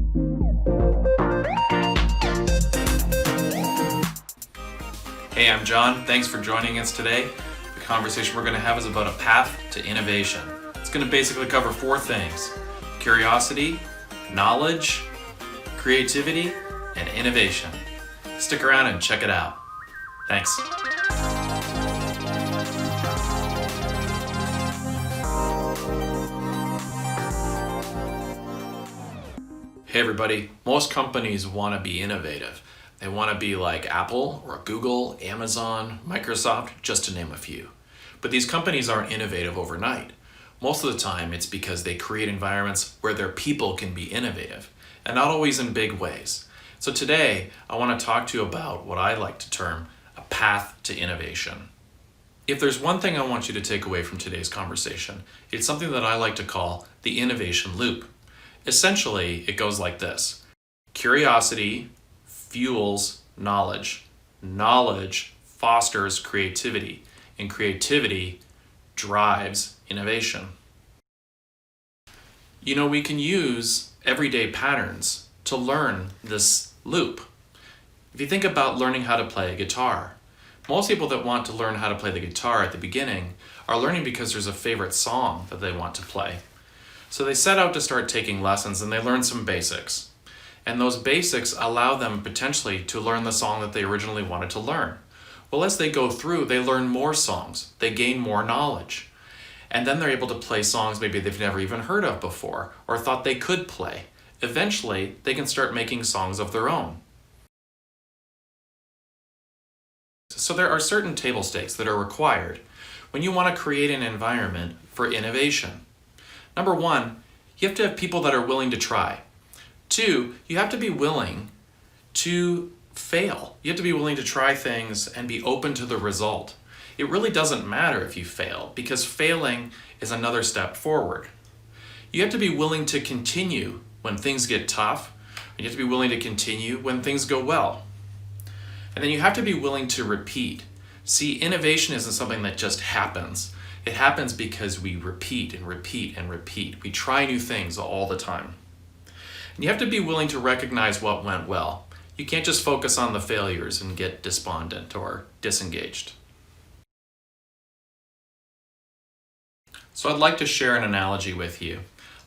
Hey, I'm John. Thanks for joining us today. The conversation we're going to have is about a path to innovation. It's going to basically cover four things: curiosity, knowledge, creativity, and innovation. Stick around and check it out. Thanks. Hey everybody, most companies want to be innovative. They want to be like Apple or Google, Amazon, Microsoft, just to name a few. But these companies aren't innovative overnight. Most of the time it's because they create environments where their people can be innovative, and not always in big ways. So today I want to talk to you about what I like to term a path to innovation. If there's one thing I want you to take away from today's conversation, it's something that I like to call the innovation loop. Essentially, it goes like this: curiosity fuels knowledge, knowledge fosters creativity, and creativity drives innovation. You know, we can use everyday patterns to learn this loop. If you think about learning how to play a guitar, most people that want to learn how to play the guitar at the beginning are learning because there's a favorite song that they want to play. So they set out to start taking lessons and they learn some basics. And those basics allow them potentially to learn the song that they originally wanted to learn. Well, as they go through, they learn more songs, they gain more knowledge. And then they're able to play songs maybe they've never even heard of before or thought they could play. Eventually, they can start making songs of their own. So there are certain table stakes that are required when you want to create an environment for innovation. Number one, you have to have people that are willing to try. Two, you have to be willing to fail. You have to be willing to try things and be open to the result. It really doesn't matter if you fail, because failing is another step forward. You have to be willing to continue when things get tough, and you have to be willing to continue when things go well. And then you have to be willing to repeat. See, innovation isn't something that just happens. It happens because we repeat and repeat and repeat. We try new things all the time. And you have to be willing to recognize what went well. You can't just focus on the failures and get despondent or disengaged. So I'd like to share an analogy with you.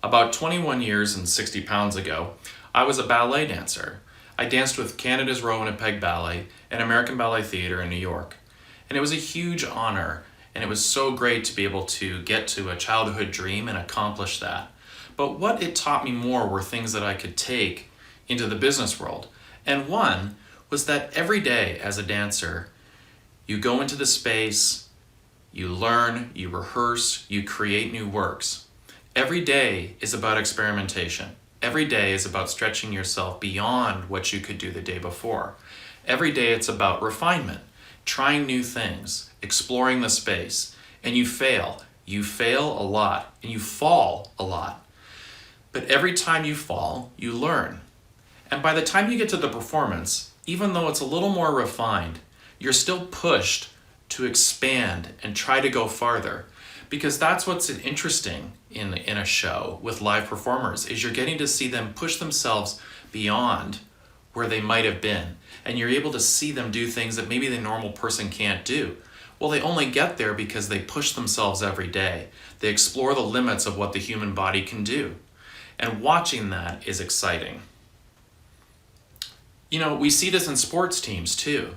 About 21 years and 60 pounds ago, I was a ballet dancer. I danced with Canada's Row and Peg Ballet and American Ballet Theatre in New York. And it was a huge honor, and it was so great to be able to get to a childhood dream and accomplish that. But what it taught me more were things that I could take into the business world. And one was that every day as a dancer, you go into the space, you learn, you rehearse, you create new works. Every day is about experimentation. Every day is about stretching yourself beyond what you could do the day before. Every day it's about refinement, trying new things, exploring the space. And you fail. You fail a lot, and you fall a lot. But every time you fall, you learn. And by the time you get to the performance, even though it's a little more refined, you're still pushed to expand and try to go farther. Because that's what's interesting in a show with live performers, is you're getting to see them push themselves beyond where they might have been. And you're able to see them do things that maybe the normal person can't do. Well, they only get there because they push themselves every day. They explore the limits of what the human body can do. And watching that is exciting. You know, we see this in sports teams too.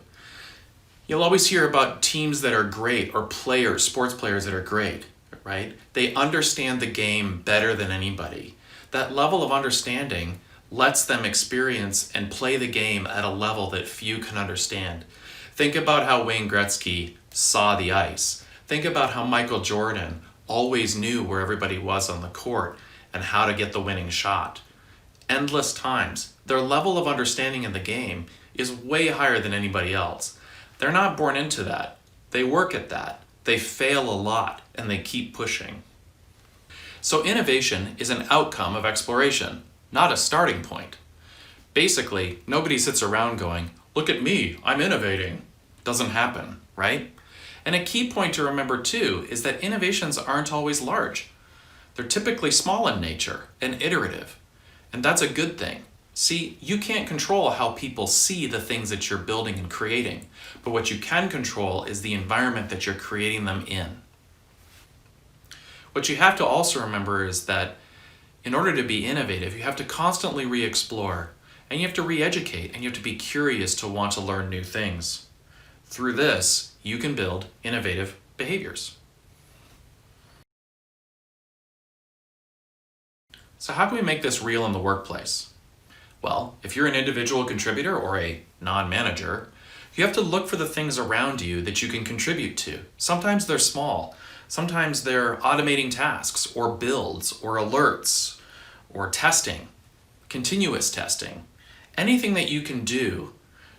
You'll always hear about teams that are great, or players, sports players that are great, right? They understand the game better than anybody. That level of understanding lets them experience and play the game at a level that few can understand. Think about how Wayne Gretzky saw the ice. Think about how Michael Jordan always knew where everybody was on the court and how to get the winning shot. Endless times. Their level of understanding in the game is way higher than anybody else. They're not born into that. They work at that. They fail a lot, and they keep pushing. So innovation is an outcome of exploration, not a starting point. Basically, nobody sits around going, "Look at me, I'm innovating." Doesn't happen, right? And a key point to remember too is that innovations aren't always large. They're typically small in nature and iterative. And that's a good thing. See, you can't control how people see the things that you're building and creating, but what you can control is the environment that you're creating them in. What you have to also remember is that in order to be innovative, you have to constantly re-explore, and you have to re-educate, and you have to be curious to want to learn new things. Through this, you can build innovative behaviors. So how can we make this real in the workplace? Well, if you're an individual contributor or a non-manager, you have to look for the things around you that you can contribute to. Sometimes they're small. Sometimes they're automating tasks or builds or alerts or testing, continuous testing. Anything that you can do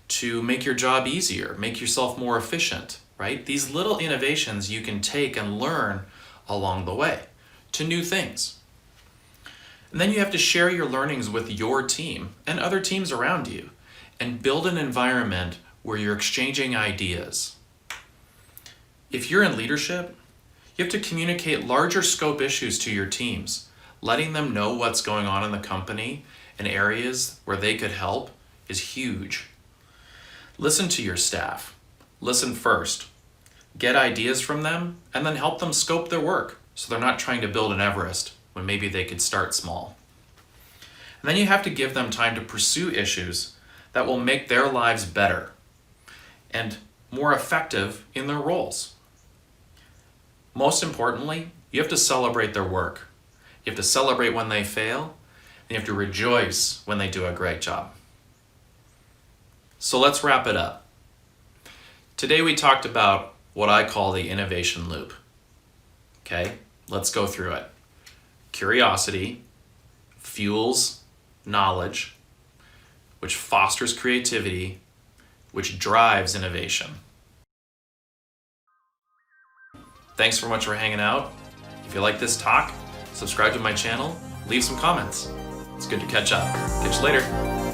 to make your job easier, make yourself more efficient, right? These little innovations you can take and learn along the way to new things. And then you have to share your learnings with your team and other teams around you and build an environment where you're exchanging ideas. If you're in leadership, you have to communicate larger scope issues to your teams. Letting them know what's going on in the company and areas where they could help is huge. Listen to your staff. Listen first. Get ideas from them and then help them scope their work so they're not trying to build an Everest when maybe they could start small. And then you have to give them time to pursue issues that will make their lives better and more effective in their roles. Most importantly, you have to celebrate their work. You have to celebrate when they fail, and you have to rejoice when they do a great job. So let's wrap it up. Today we talked about what I call the innovation loop. Okay, let's go through it. Curiosity fuels knowledge, which fosters creativity, which drives innovation. Thanks so much for hanging out. If you like this talk, subscribe to my channel, leave some comments. It's good to catch up. Catch you later.